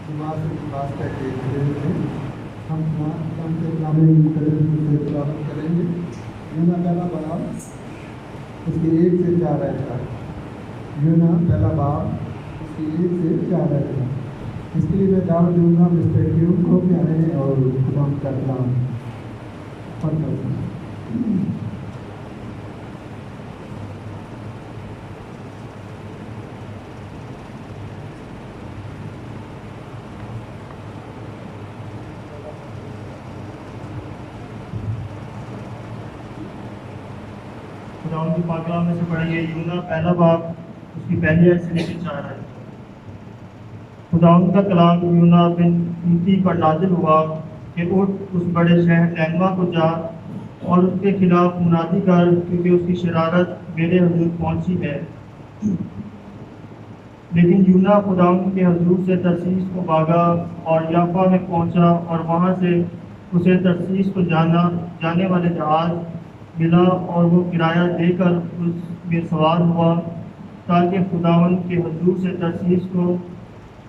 جماعت کی بات کر کے ہم سے تلاوت کریں گے۔ یونا پہلا باب اس کی 1 سے 4 آیت تک۔ یونا پہلا باب اس کی 1 سے 4 آیت تک۔ اس کے لیے میں دعوت دوں گا مسٹر کیو کو کہ آئیں اور خدا کا کلام پڑھ کر سنیں۔ خداوند کی پاک کلام میں سے پڑھیں گے یونا پہلا باب اس کی پہلی آیت سے لے کے 4 آیت۔ خداوند کا کلام یونا بن امیتی پر نازل ہوا کہ اٹھ اس بڑے شہر نینوا کو جا اور اس کے خلاف منادی کر، کیونکہ اس کی شرارت میرے حضور پہنچی ہے۔ لیکن یونا خداوند کے حضور سے ترسیس کو بھاگا اور یافا میں پہنچا، اور وہاں سے اسے ترسیس کو جانے والے جہاز ملا، اور وہ کرایہ دے کر اس میں سوار ہوا تاکہ خداوند کے حضور سے ترسیس کو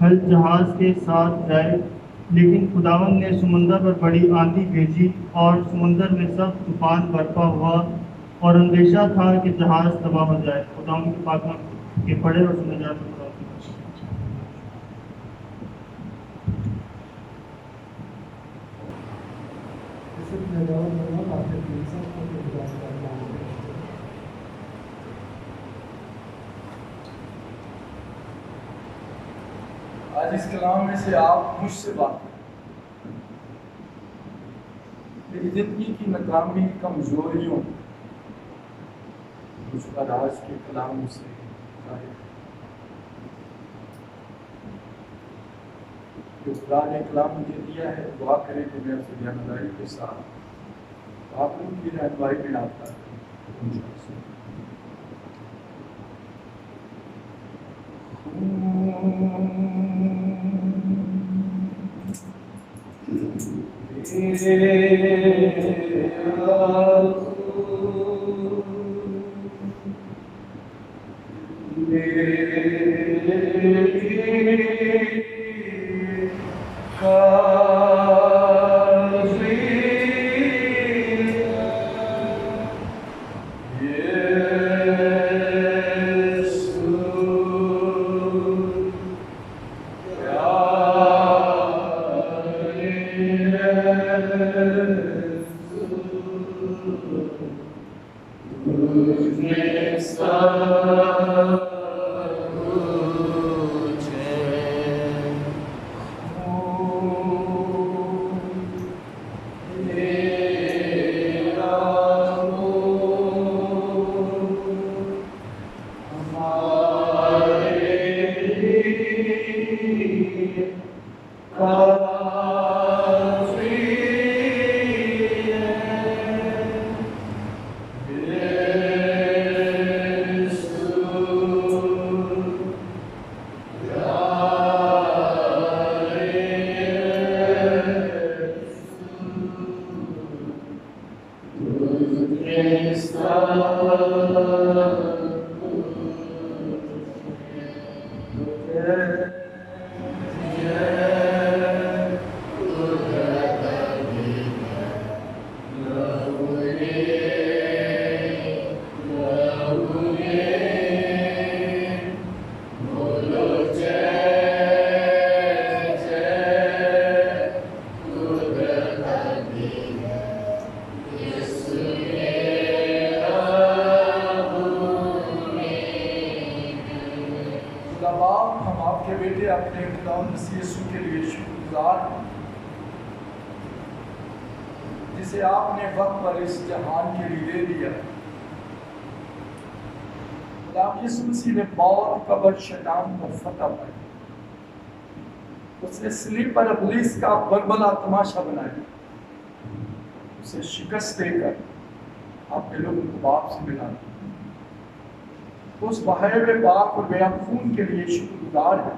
حل جہاز کے ساتھ جائے۔ لیکن خداوند نے سمندر پر بڑی آندھی بھیجی اور سمندر میں سخت طوفان برپا ہوا، اور اندیشہ تھا کہ جہاز تباہ ہو جائے۔ خداوند کے پاک کلام کے پڑھے اور سنے جاتے ہیں۔ آج اس کلام میں سے آپ مجھ سے بات کریں، میری زندگی کی ناکامی کمزوریوں مجھ پر آج کے کلام سے ظاہر ہے۔ جو خدا نے کلام مجھے دیا ہے، دعا کریں کہ میں اسے دیانتداری کے ساتھ آپ لوگوں کی رہنمائی میں آتا ہوں۔ جسے آپ نے وقت پر اس جہان کے لیے دے دیا۔ خدا یسوع مسیح نے موت، قبر، شیطان کو فتح پائی۔ اس نے صلیب پر ابلیس کا بربلا تماشا بنایا، اسے شکست دے کر اپنے لوگوں کو باپ سے ملا۔ اس بہائے پاک اور بے خون کے لیے شکر گزار ہے،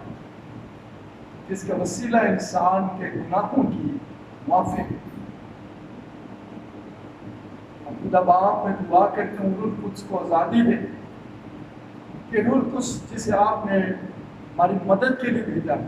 جس کا وسیلہ انسان کے گناہوں کی معافی۔ خدا باپ میں دعا کرتا ہوں روح القدس کو آزادی دے، کہ روح القدس جسے آپ نے ہماری مدد کے لیے بھیجا ہے،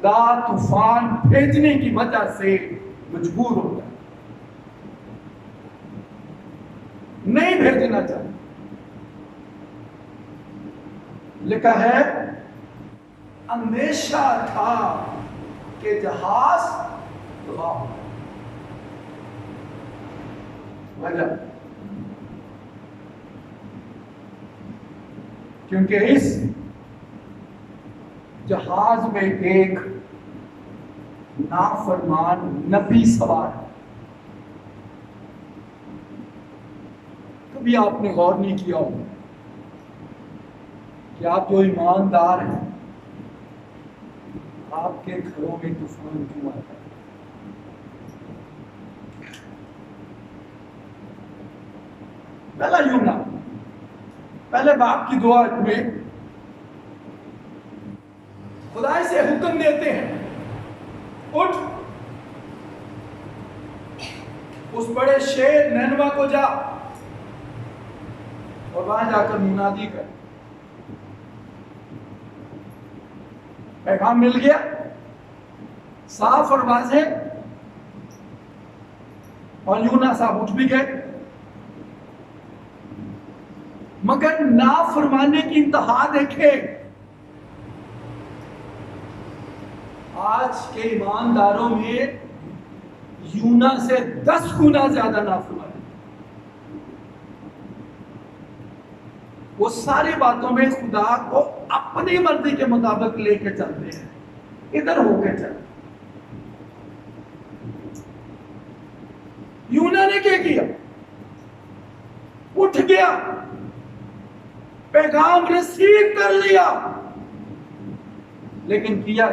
خدا طوفان بھیجنے کی وجہ سے مجبور ہوتا ہے، نہیں بھیجنا چاہتا۔ لکھا ہے اندیشہ تھا کہ جہاز تباہ ہو گیا۔ وجہ کیونکہ اس جہاز میں ایک نافرمان نبی سوار ہے۔ کبھی آپ نے غور نہیں کیا ہوگا کہ آپ جو ایماندار ہیں، آپ کے گھروں میں طوفان کیوں آتا ہے؟ پہلا یونا پہلے باپ کی دعا میں خدا سے حکم دیتے ہیں، اٹھ اس بڑے شیر نینوا کو جا اور وہاں جا کر منادی کر۔ پیغام مل گیا صاف اور واضح، اور یونا صاحب اٹھ بھی گئے، مگر نافرمانے کی انتہا دیکھے۔ آج کے ایمانداروں میں یونا سے 10 گنا زیادہ نافرمانی۔ وہ ساری باتوں میں خدا کو اپنی مرضی کے مطابق لے کے چلتے ہیں، ادھر ہو کے چلتے۔ یونا نے کیا کیا؟ اٹھ گیا، پیغام رسیو کر لیا، لیکن کیا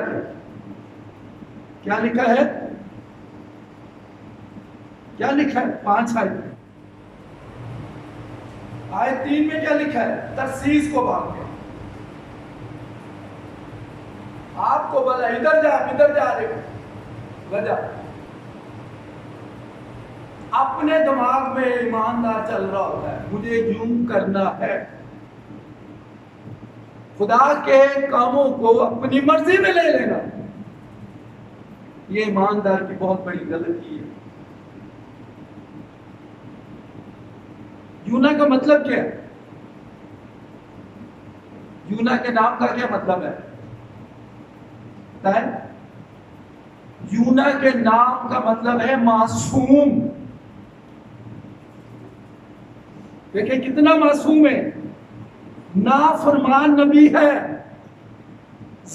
کیا لکھا ہے؟ کیا لکھا ہے 5 آیت 3 میں کیا لکھا ہے؟ ترسیس کو بھاگ گیا۔ آپ کو بولا ادھر جا رہے وجہ اپنے دماغ میں ایماندار چل رہا ہوتا ہے، مجھے یوں کرنا ہے۔ خدا کے کاموں کو اپنی مرضی میں لے لینا، یہ ایماندار کی بہت بڑی غلطی ہے۔ یونا کا مطلب کیا ہے؟ یونا کے نام کا کیا مطلب ہے؟ یونا کے نام کا مطلب ہے معصوم۔ دیکھیں کتنا معصوم ہے، نافرمان نبی ہے،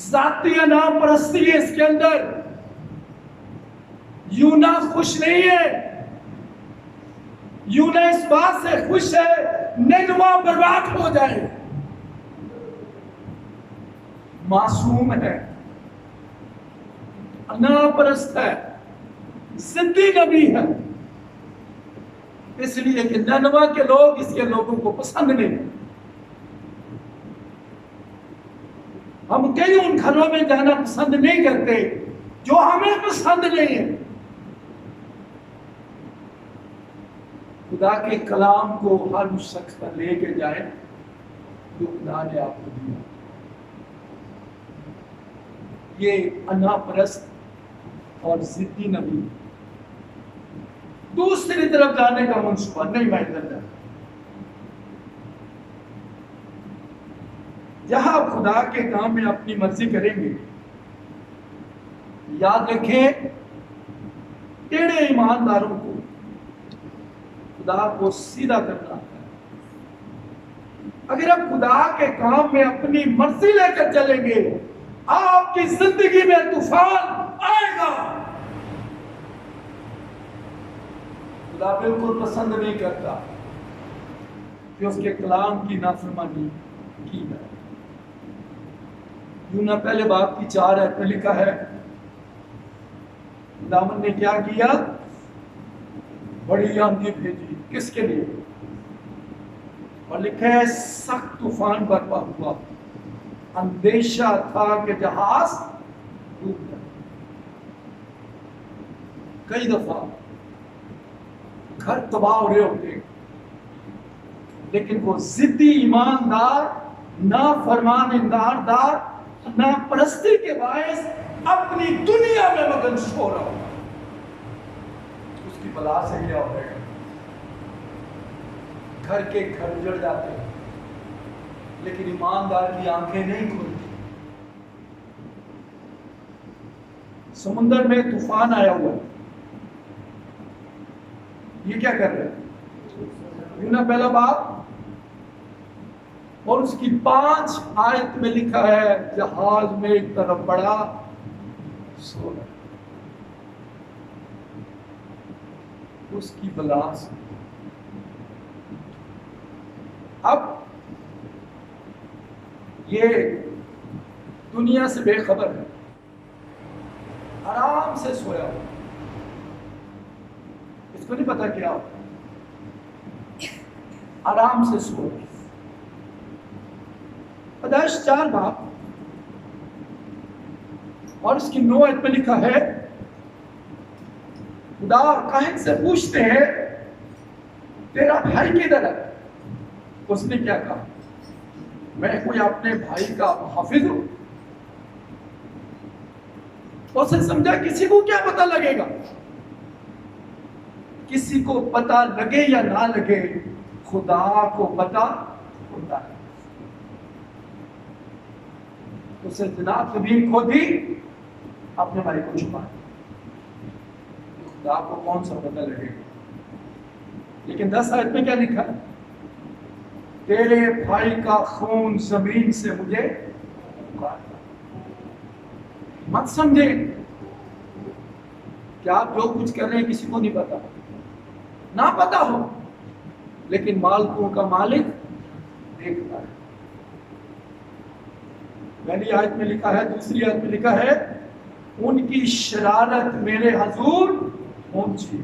ذاتی نام پرستی ہے اس کے اندر۔ یونا خوش نہیں ہے، یونا اس بات سے خوش ہے نینوا برباد ہو جائے۔ معصوم ہے، نام پرست ہے، ضدی نبی ہے، اس لیے کہ نینوا کے لوگ اس کے لوگوں کو پسند نہیں۔ ہم کئی ان گھروں میں جانا پسند نہیں کرتے جو ہمیں پسند نہیں ہے۔ خدا کے کلام کو ہر اس شخص پر لے کے جائیں جو خدا نے آپ کو دیا۔ یہ انا پرست اور ضدی نبی دوسری طرف جانے کا منصوبہ نہیں میں ادھر جاتا۔ جہاں خدا کے کام میں اپنی مرضی کریں گے، یاد رکھیں ٹیڑے ایمانداروں کو خدا کو سیدھا کرنا ہے۔ اگر آپ خدا کے کام میں اپنی مرضی لے کر چلیں گے، آپ کی زندگی میں طوفان آئے گا۔ خدا بالکل پسند نہیں کرتا کہ اس کے کلام کی نافرمانی کی جائے۔ یونا پہلے باب کی 4 آیت میں لکھا ہے خداوند نے کیا کیا؟ بڑی آندھی بھیجی، کس کے لیے؟ اور لکھا ہے سخت طوفان برپا ہوا، اندیشہ تھا کہ جہاز ڈوب جائے۔ کئی دفعہ گھر تباہ ہو رہے ہوتے، لیکن وہ ضدی ایماندار، نافرمان انداردار، ناپرستی کے باعث اپنی دنیا میں مگن سو رہا ہوگا، اس کی بلا سے کیا ہوئے گا؟ گھر کے گھر اجڑ جاتے ہیں، لیکن ایماندار کی آنکھیں نہیں کھلتی۔ سمندر میں طوفان آیا ہوا ہے، یہ کیا کر رہے ہیں؟ یونا پہلا باب اور اس کی 5 آیت میں لکھا ہے جہاز میں ایک طرف بڑا سو رہا، اس کی بلا سے۔ اب یہ دنیا سے بے خبر ہے، آرام سے سویا ہوا، اس کو نہیں پتا کیا ہو، آرام سے سو رہا۔ پیدائش 4 باب اور اس کی 9 آیت میں لکھا ہے، خدا کاہن سے پوچھتے ہیں تیرا بھائی کدھر ہے؟ اس نے کیا کہا؟ میں کوئی اپنے بھائی کا محافظ ہوں؟ اسے سمجھا کسی کو کیا پتہ لگے گا، کسی کو پتہ لگے یا نہ لگے، خدا کو پتہ ہوتا ہے۔ اسے جناب زمین کھو دی، اپنے بھائی کو چھپا، خدا کو کون سا پتہ لگے گا؟ لیکن 10 آیت میں کیا لکھا ہے؟ تیرے بھائی کا خون زمین سے مجھے پکارتا۔ مت سمجھے کہ آپ جو کچھ کر رہے ہیں کسی کو نہیں پتا، نہ پتا ہو، لیکن مالکوں کا مالک دیکھتا ہے۔ پہلی آیت میں لکھا ہے، دوسری آیت میں لکھا ہے ان کی شرارت میرے حضور پہنچی۔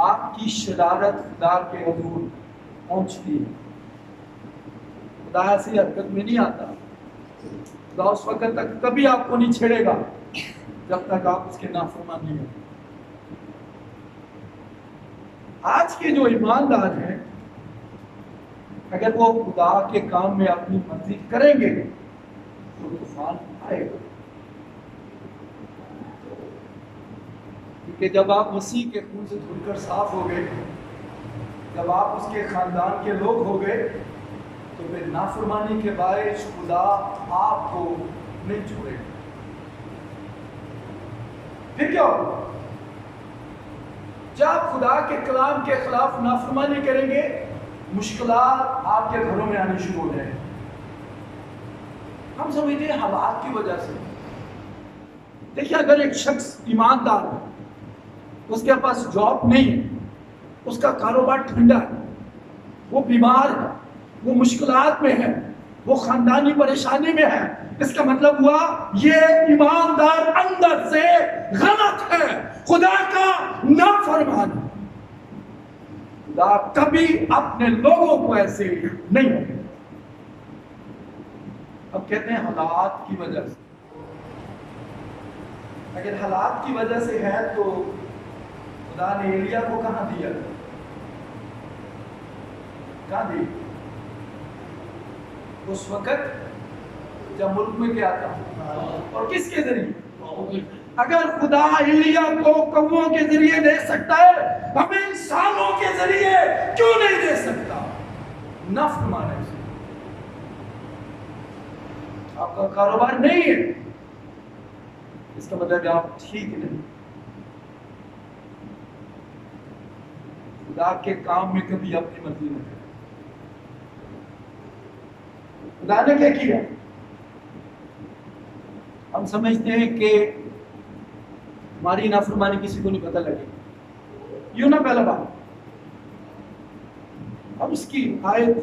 آپ کی شرارت خدا کے حضور پہنچتی ہے۔ خدا ایسی حرکت میں نہیں آتا، خدا اس وقت تک کبھی آپ کو نہیں چھیڑے گا جب تک آپ اس کے نافرمان نہیں ہوں۔ آج کے جو ایماندار ہیں، اگر وہ خدا کے کام میں اپنی مرضی کریں گے تو طوفان آئے گا، کیونکہ جب آپ مسیح کے خون سے دھل کر صاف ہو گئے، جب آپ اس کے خاندان کے لوگ ہو گئے، تو پھر نافرمانی کے باعث خدا آپ کو نہیں چھوڑے گا۔ پھر کیا ہوگا؟ جب خدا کے کلام کے خلاف نافرمانی کریں گے، مشکلات آپ کے گھروں میں آنی شروع ہو جائیں گے۔ ہم سمجھتے ہیں حالات کی وجہ سے۔ دیکھیے، اگر ایک شخص ایماندار ہے، اس کے پاس جاب نہیں ہے، اس کا کاروبار ٹھنڈا ہے، وہ بیمار ہے، وہ مشکلات میں ہے، وہ خاندانی پریشانی میں ہے، اس کا مطلب ہوا یہ ایماندار اندر سے غلط ہے، خدا کا نافرمان ہے۔ خدا کبھی اپنے لوگوں کو ایسے نہیں ہوگا۔ اب کہتے ہیں حالات کی وجہ سے۔ اگر حالات کی وجہ سے ہے تو خدا نے ایلیا کو کہاں دیا؟ کہاں دی؟ اس وقت جب ملک میں کیا تھا اور کس کے ذریعے؟ اگر خدا ایلیا کو کووں کے ذریعے دے سکتا ہے، ہمیں انسانوں کے ذریعے کیوں نہیں دے سکتا؟ نافرمانی سے۔ آپ کا کاروبار نہیں ہے، اس کا مطلب آپ ٹھیک نہیں۔ خدا کے کام میں کبھی اپنی مرضی نہ کریں۔ خدا نے کیا کیا؟ ہم سمجھتے ہیں کہ ہماری نافرمانی کسی کو نہیں پتہ لگے۔ یونا پہلا باب، اب اس کی آیت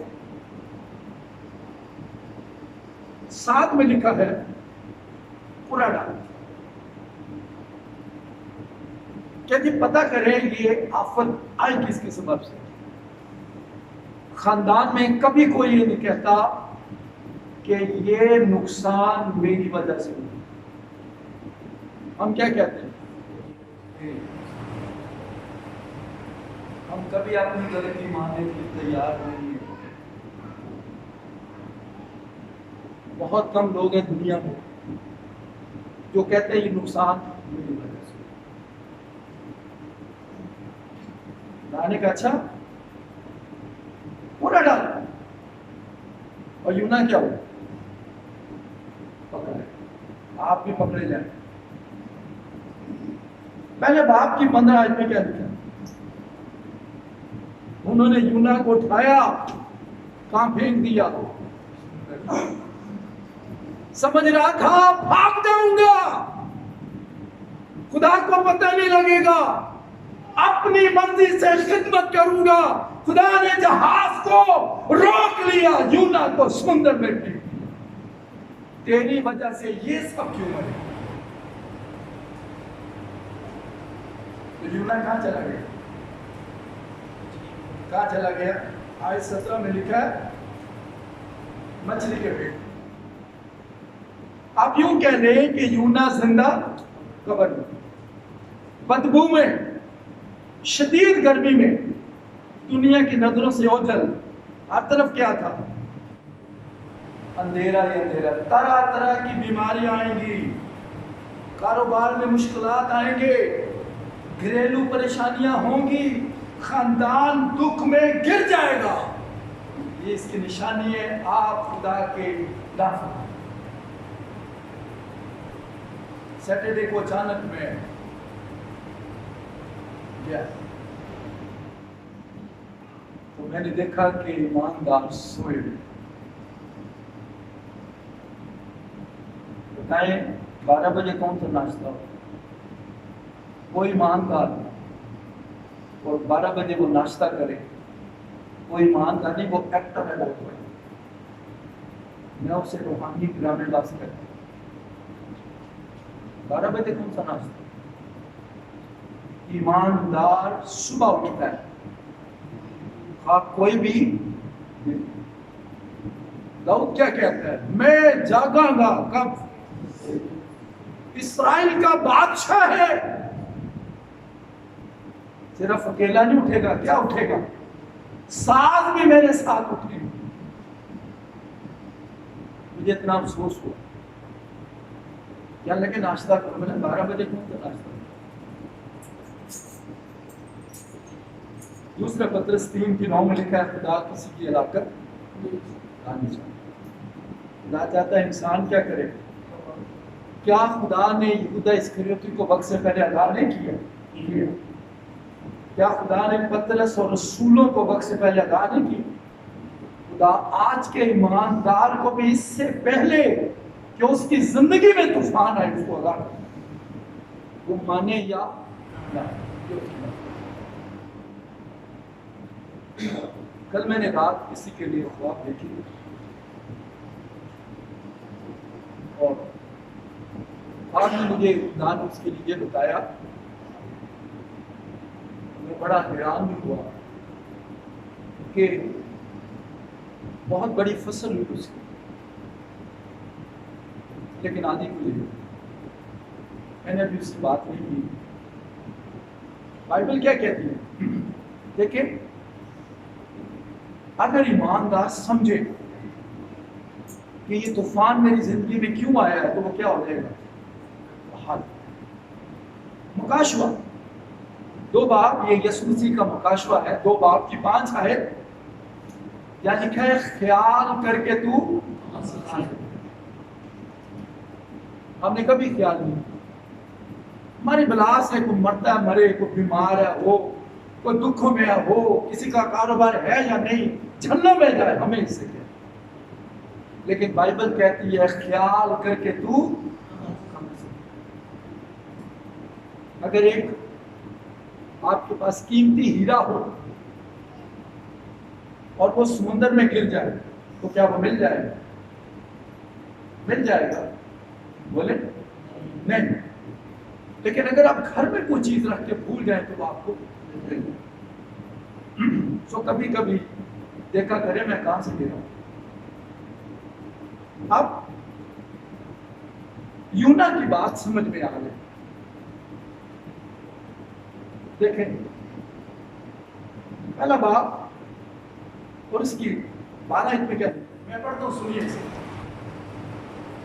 7 میں لکھا ہے، پورا ڈال کہ جی پتہ کریں یہ آفت آئی کس کے سبب سے۔ خاندان میں کبھی کوئی یہ نہیں کہتا کہ یہ نقصان میری وجہ سے ہوئی۔ ہم کیا کہتے ہیں؟ ہم کبھی اپنی غلطی ماننے کے لیے تیار نہیں ہیں۔ بہت کم لوگ ہیں دنیا میں جو کہتے ہیں یہ نقصان میری وجہ سے لانے کا اچھا پورا ڈال اور یوں نہ کیا ہو پکڑے آپ بھی پکڑے جائیں. پہلے باپ کی 15 آیت میں کیا لکھا؟ انہوں نے یونا کو اٹھایا کہاں پھینک دیا سمجھ رہا تھا بھاگ جاؤں گا خدا کو پتہ نہیں لگے گا اپنی مرضی سے خدمت کروں گا. خدا نے جہاز کو روک لیا یونا کو سمندر میں پھینک دیا. تیری وجہ سے یہ سب کیوں مرے؟ تو یونا کہاں چلا گیا؟ کہاں چلا گیا؟ آیت 17 میں لکھا ہے مچھلی کے پیٹ. آپ یوں کہہ لیں کہ یونا زندہ قبر میں بدبو میں شدید گرمی میں دنیا کی نظروں سے اوجھل ہر طرف کیا تھا؟ اندھیرا ہی اندھیرا. طرح طرح کی بیماریاں آئیں گی کاروبار میں مشکلات آئیں گے گھریلو پریشانیاں ہوں گی خاندان دکھ میں گر جائے گا. یہ اس کی نشانی ہے آپ خدا کے نافرمان. سیٹرڈے کو اچانک میں گیا تو میں نے دیکھا کہ ایماندار سوئے ہوئے. بتائیں 12 بجے کون سا ناشتہ ہو؟ کوئی ایماندار اور 12 بجے وہ ناشتہ کرے کوئی ایماندار نہیں. وہ ایکٹر ہے بہت بڑا. میں اسے روحانی ڈرامے باز کرتا ہوں. 12 بجے کون سا ناشتہ؟ ایماندار صبح اٹھتا ہے آپ کوئی بھی. داؤد کیا کہتا ہے؟ میں جاگاں گا کب؟ اسرائیل کا بادشاہ ہے. صرف اکیلا نہیں اٹھے گا. کیا اٹھے گا؟ ساز بھی میرے ساتھ اٹھے گا. مجھے اتنا افسوس ہوا کیا لگے ناشتہ کرو. میں نے 12 بجے کون سا ناشتہ. دوسرے پترس 3:9 میں لکھا ہے خدا کسی کی ہلاکت آنی چاہیے. خدا چاہتا ہے انسان کیا کرے. کیا خدا نے یہودا اسکریوتی کو وقت سے پہلے ادا نہیں کیا؟ کیا خدا نے پترس اور رسولوں کو وقت سے پہلے ادا نہیں کی؟ خدا آج کے ایماندار کو بھی اس سے پہلے کہ اس کی زندگی میں طوفان آئے اس کو ادا کرے. وہ مانے یا نہ. کل میں نے رات کسی کے لیے خواب دیکھی اور آپ نے مجھے خدا نے اس کے لیے بتایا. میں بڑا حیران بھی ہوا کہ بہت بڑی فصل ہوئی اس کی لیکن آدھی کو لے. میں نے ابھی اس سے بات نہیں کی. بائبل کیا کہتی ہے؟ دیکھیں اگر ایماندار سمجھے کہ یہ طوفان میری زندگی میں کیوں آیا ہے تو وہ کیا ہو جائے گا؟ حل مکاشوہ 2 باب. یہ یسوع مسیح کا مکاشوہ ہے. 2 باب کی 5 آیت یا لکھا ہے خیال کر کے تو ہم نے کبھی خیال نہیں. ہماری بلاس ہے کوئی مرتا ہے مرے کوئی بیمار ہے ہو کوئی دکھوں میں ہو کسی کا کاروبار ہے یا نہیں جہنم میں جائے ہمیں اس سے کیا. لیکن بائبل کہتی ہے خیال کر کے تو. اگر ایک آپ کے پاس قیمتی ہیرا ہو اور وہ سمندر میں گر جائے تو کیا وہ مل جائے گا؟ مل جائے گا؟ بولے نہیں. لیکن اگر آپ گھر میں کوئی چیز رکھ کے بھول جائیں تو وہ آپ کو مل جائے. سو کبھی کبھی دیکھا کرے میں کہاں سے گرا ہوں. اب یونا کی بات سمجھ میں آ گئی. دیکھیں پہلا باب اور اس کی 12 میں کیا میں پڑھتا ہوں سنیے سے.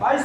22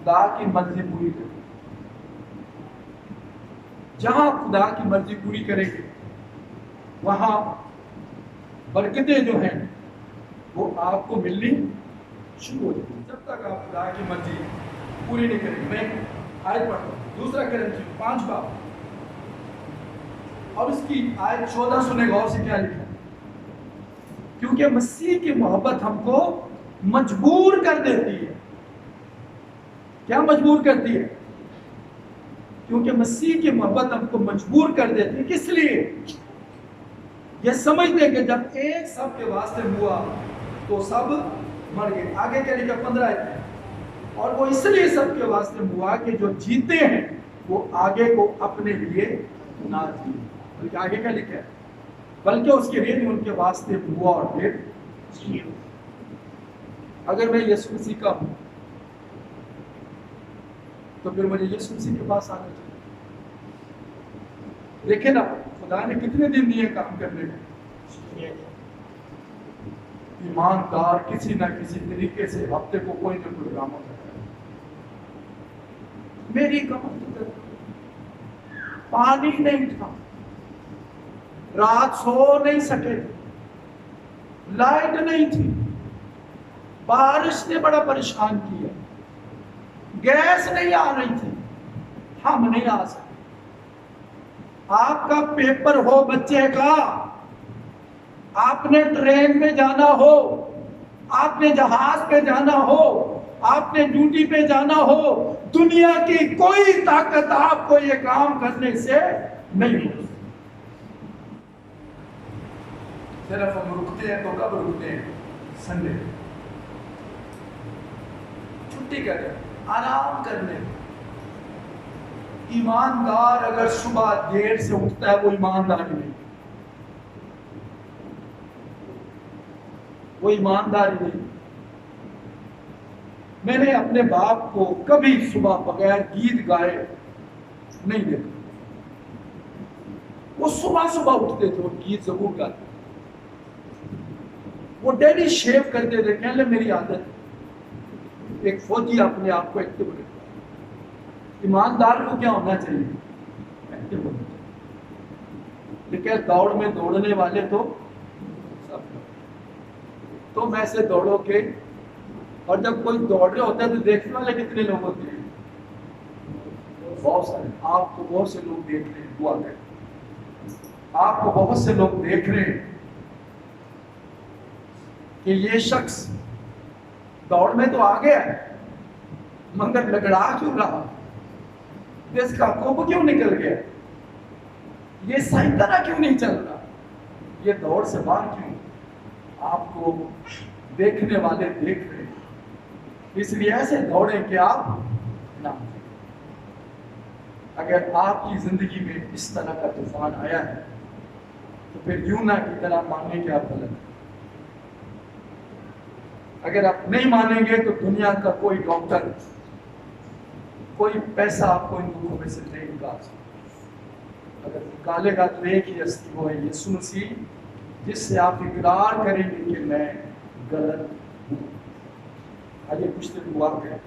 خدا کی مرضی پوری کریں گے، جہاں خدا کی مرضی پوری کریں گے وہاں برکتیں جو ہیں وہ آپ کو ملنی شروع ہو جائیں گی۔ جب تک آپ خدا کی مرضی پوری نہیں کریں گے، میں آیت پڑھتا ہوں، دوسرا کرنٹی 5 باب اور اس کی آیت 14 سنے غور سے کیا لکھا ہے۔ کیونکہ مسیح کی محبت ہم کو مجبور کر دیتی ہے۔ کیا مجبور کرتی ہے؟ کیونکہ مسیح کی محبت ہم کو مجبور کر دیتی ہے۔ کس لیے؟ یہ سمجھتے کہ جب ایک سب کے واسطے ہوا تو سب مر گئے۔ آگے کیا لکھا 15 آیت، اور وہ اس لیے سب کے واسطے ہوا کہ جو جیتے ہیں وہ آگے کو اپنے لیے نہ جیے، بلکہ آگے کیا لکھا ہے، بلکہ اس کے لیے ان کے واسطے ہوا اور پھر جیے۔ اگر میں یسوع مسیح کا ہوں تو پھر مجھے یسوع مسیح کے پاس آنا چاہیے۔ دیکھیں نا خدا نے کتنے دن دیے کام کرنے میں، ایماندار کسی نہ کسی طریقے سے ہفتے کو کوئی نہ کوئی ڈرامہ کرتا ہے۔ میری کمر پانی نہیں تھا، رات سو نہیں سکے، لائٹ نہیں تھی، بارش نے بڑا پریشان کیا، گیس نہیں آ رہی تھی، ہم نہیں آ سکے۔ آپ کا پیپر ہو بچے کا، آپ نے ٹرین میں جانا ہو، آپ نے جہاز پہ جانا ہو، آپ نے ڈیوٹی پہ جانا ہو، دنیا کی کوئی طاقت آپ کو یہ کام کرنے سے نہیں ہو۔ صرف ہم رکتے ہیں تو کب رکتے ہیں؟ سنڈے چھٹی کریں، آرام کرنے۔ ایماندار اگر صبح دیر سے اٹھتا ہے وہ ایمانداری نہیں، وہ ایمانداری نہیں۔ میں نے اپنے باپ کو کبھی صبح بغیر گیت گائے نہیں دیکھا۔ وہ صبح صبح اٹھتے تھے اور گیت ضرور گاتے، وہ ڈیلی شیو کرتے تھے، کہنے میری عادت۔ ایک فوجی اپنے آپ کو ایکٹیو رکھتا ہے، ایماندار کو کیا ہونا چاہیے؟ ایکٹیو ہونا چاہیے۔ لیکن دوڑ میں دوڑنے والے تو سب، تم ایسے دوڑو کہ، اور جب کوئی دوڑ رہے ہوتا ہے تو دیکھنے والے کتنے لوگ ہوتے ہیں؟ بہت سارے۔ آپ کو بہت سے لوگ دیکھ رہے ہیں، دعا کریں، آپ کو بہت سے لوگ دیکھ رہے ہیں کہ یہ شخص دوڑ میں تو آ گیا ہے مگر لگڑا کیوں رہا، اس کا کوپ کیوں نکل گیا، یہ صحیح طرح کیوں نہیں چل رہا، یہ دوڑ سے باہر کیوں؟ آپ کو دیکھنے والے دیکھ رہے ہیں، اس لیے ایسے دوڑیں کہ آپ نہ۔ اگر آپ کی زندگی میں اس طرح کا طوفان آیا ہے تو پھر یونا کی طرح ماننے کہ آپ غلط ہیں۔ اگر آپ نہیں مانیں گے تو دنیا کا کوئی ڈاکٹر، کوئی پیسہ آپ کو ان دکھوں میں سے نہیں نکال سکتا۔ اگر نکالے گا تو ایک ہی ہستی، وہ ہے یسوع مسیح، جس سے آپ اقرار کریں گے کہ میں غلط ہوں۔ آئیے کچھ دن دعا کریں۔